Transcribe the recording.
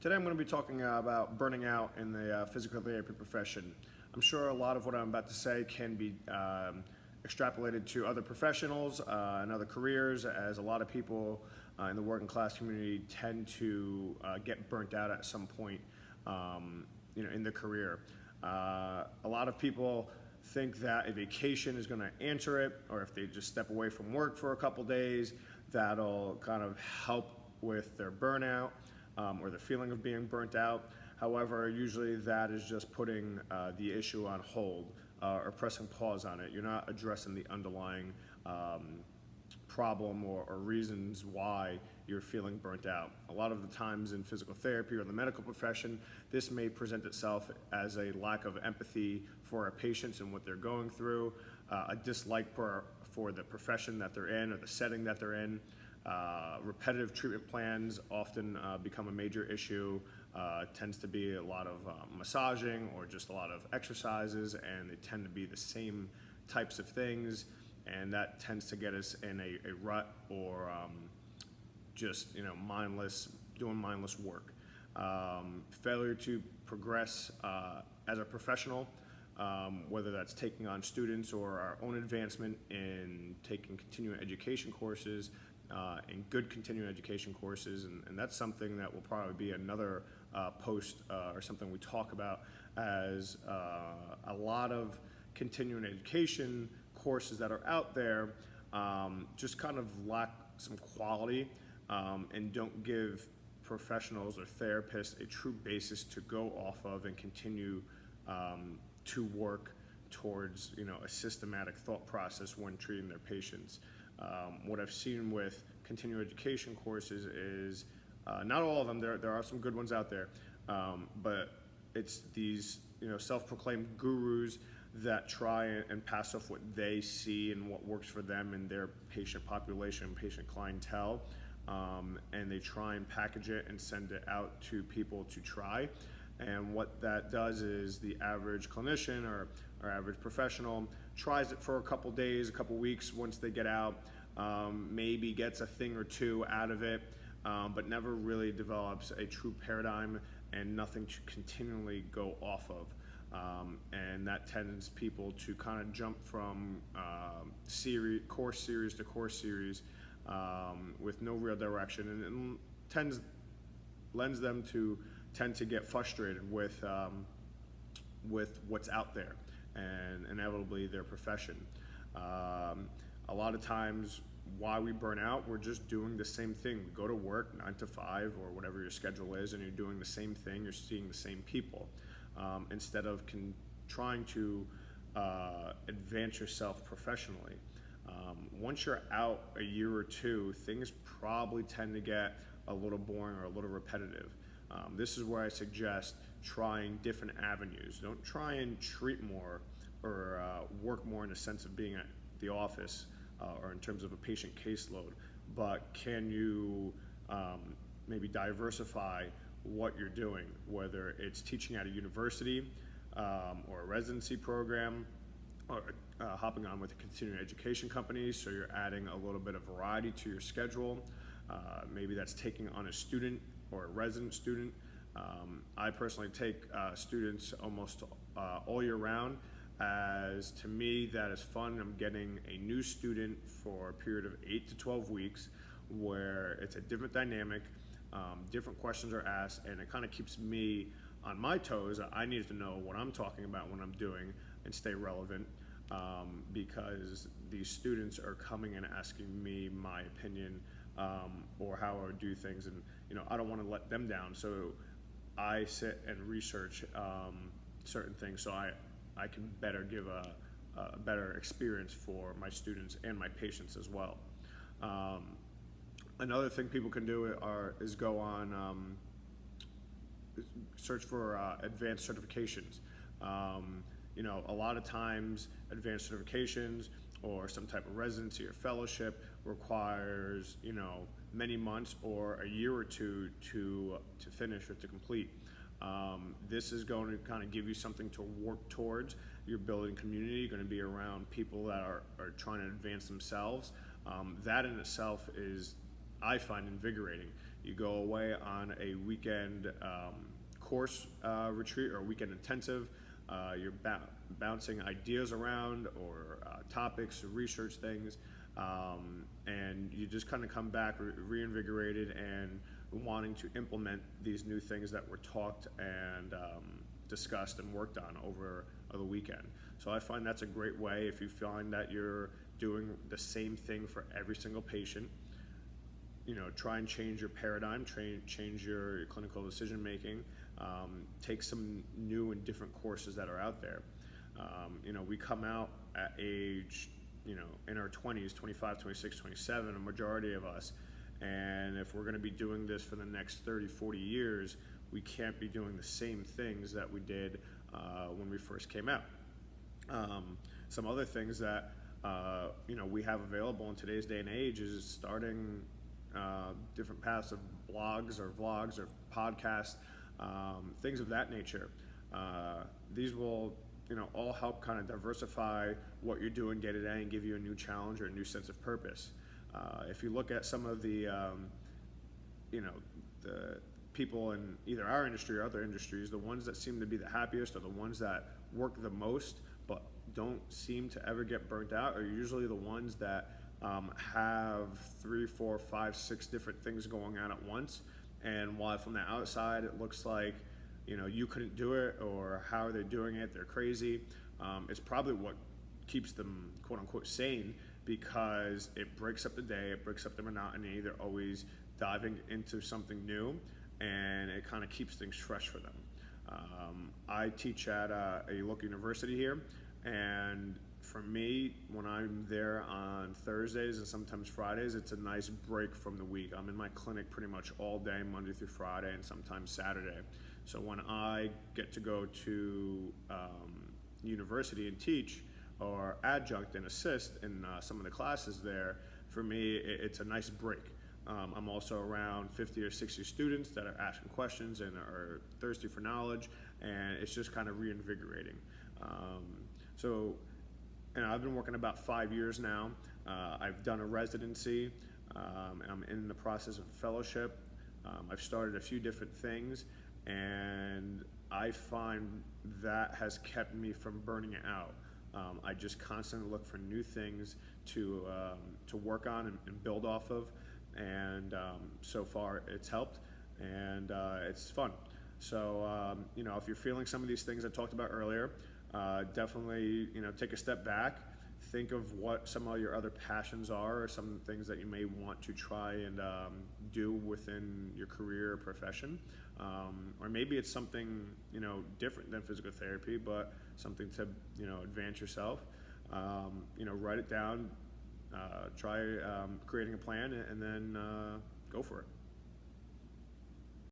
Today I'm going to be talking about burning out in the physical therapy profession. I'm sure a lot of what I'm about to say can be extrapolated to other professionals and other careers, as a lot of people in the working class community tend to get burnt out at some point in their career. A lot of people think that a vacation is going to answer it, or if they just step away from work for a couple days, that'll kind of help with their burnout or the feeling of being burnt out. However, usually that is just putting the issue on hold or pressing pause on it. You're not addressing the underlying problem or reasons why you're feeling burnt out. A lot of the times in physical therapy or the medical profession, this may present itself as a lack of empathy for our patients and what they're going through, a dislike for the profession that they're in or the setting that they're in. Repetitive treatment plans often become a major issue. Tends to be a lot of massaging or just a lot of exercises, and they tend to be the same types of things, and that tends to get us in a rut or just doing mindless work. Failure to progress as a professional, whether that's taking on students or our own advancement in taking continuing education courses, and good continuing education courses, and that's something that will probably be another post or something we talk about, as a lot of continuing education courses that are out there just kind of lack some quality and don't give professionals or therapists a true basis to go off of and continue to work towards a systematic thought process when treating their patients. What I've seen with continuing education courses is not all of them. There are some good ones out there, but it's these self-proclaimed gurus that try and pass off what they see and what works for them and their patient population, patient clientele, and they try and package it and send it out to people to try. And what that does is the average clinician or average professional tries it for a couple days, a couple weeks. Once they get out, maybe gets a thing or two out of it, but never really develops a true paradigm and nothing to continually go off of. And that tends people to kind of jump from course series to course series with no real direction, and lends them to tend to get frustrated with what's out there and inevitably their profession. A lot of times why we burn out, we're just doing the same thing. We go to work 9 to 5 or whatever your schedule is, and you're doing the same thing, you're seeing the same people, instead of trying to advance yourself professionally. Once you're out a year or two, things probably tend to get a little boring or a little repetitive. This is where I suggest trying different avenues. Don't try and treat more or work more in the sense of being at the office or in terms of a patient caseload, but can you maybe diversify what you're doing, whether it's teaching at a university or a residency program, or hopping on with a continuing education company, so you're adding a little bit of variety to your schedule. Maybe that's taking on a student or a resident student. I personally take students almost all year round, as to me that is fun. I'm getting a new student for a period of 8 to 12 weeks where it's a different dynamic, different questions are asked, and it kind of keeps me on my toes. I need to know what I'm talking about when I'm doing and stay relevant, because these students are coming and asking me my opinion or how I would do things, and I don't want to let them down, so I sit and research certain things so I can better give a better experience for my students and my patients as well. Another thing people can do is go on search for advanced certifications. A lot of times advanced certifications or some type of residency or fellowship requires many months or a year or two to finish or to complete. This is going to kind of give you something to work towards. You're building community, you're going to be around people that are trying to advance themselves. That in itself is, I find, invigorating. You go away on a weekend course retreat or weekend intensive. You're bouncing ideas around or topics, research things, and you just kind of come back reinvigorated and wanting to implement these new things that were talked and discussed and worked on over the weekend. So I find that's a great way. If you find that you're doing the same thing for every single patient, try and change your paradigm, change your clinical decision making, take some new and different courses that are out there. We come out at age, in our 20s, 25, 26, 27, a majority of us, and if we're going to be doing this for the next 30, 40 years, we can't be doing the same things that we did when we first came out. Some other things that we have available in today's day and age is starting different paths of blogs or vlogs or podcasts, things of that nature. These will all help kind of diversify what you're doing day to day and give you a new challenge or a new sense of purpose. If you look at some of the the people in either our industry or other industries, the ones that seem to be the happiest or the ones that work the most but don't seem to ever get burnt out are usually the ones that have 3, 4, 5, 6 different things going on at once. And while from the outside it looks like you couldn't do it, or how are they doing it, they're crazy, it's probably what keeps them quote unquote sane, because it breaks up the day, it breaks up the monotony. They're always diving into something new, and it kind of keeps things fresh for them. I teach at a local university here, and for me, when I'm there on Thursdays and sometimes Fridays, it's a nice break from the week. I'm in my clinic pretty much all day, Monday through Friday, and sometimes Saturday. So when I get to go to university and teach, or adjunct and assist in some of the classes there, for me, it's a nice break. I'm also around 50 or 60 students that are asking questions and are thirsty for knowledge, and it's just kind of reinvigorating. I've been working about 5 years now. I've done a residency. I'm in the process of a fellowship. I've started a few different things, and I find that has kept me from burning out. I just constantly look for new things to work on and build off of, and so far it's helped, and it's fun. So if you're feeling some of these things I talked about earlier, definitely take a step back, think of what some of your other passions are, or some things that you may want to try and do within your career or profession, or maybe it's something different than physical therapy, but something to advance yourself. Write it down, try creating a plan, and then go for it.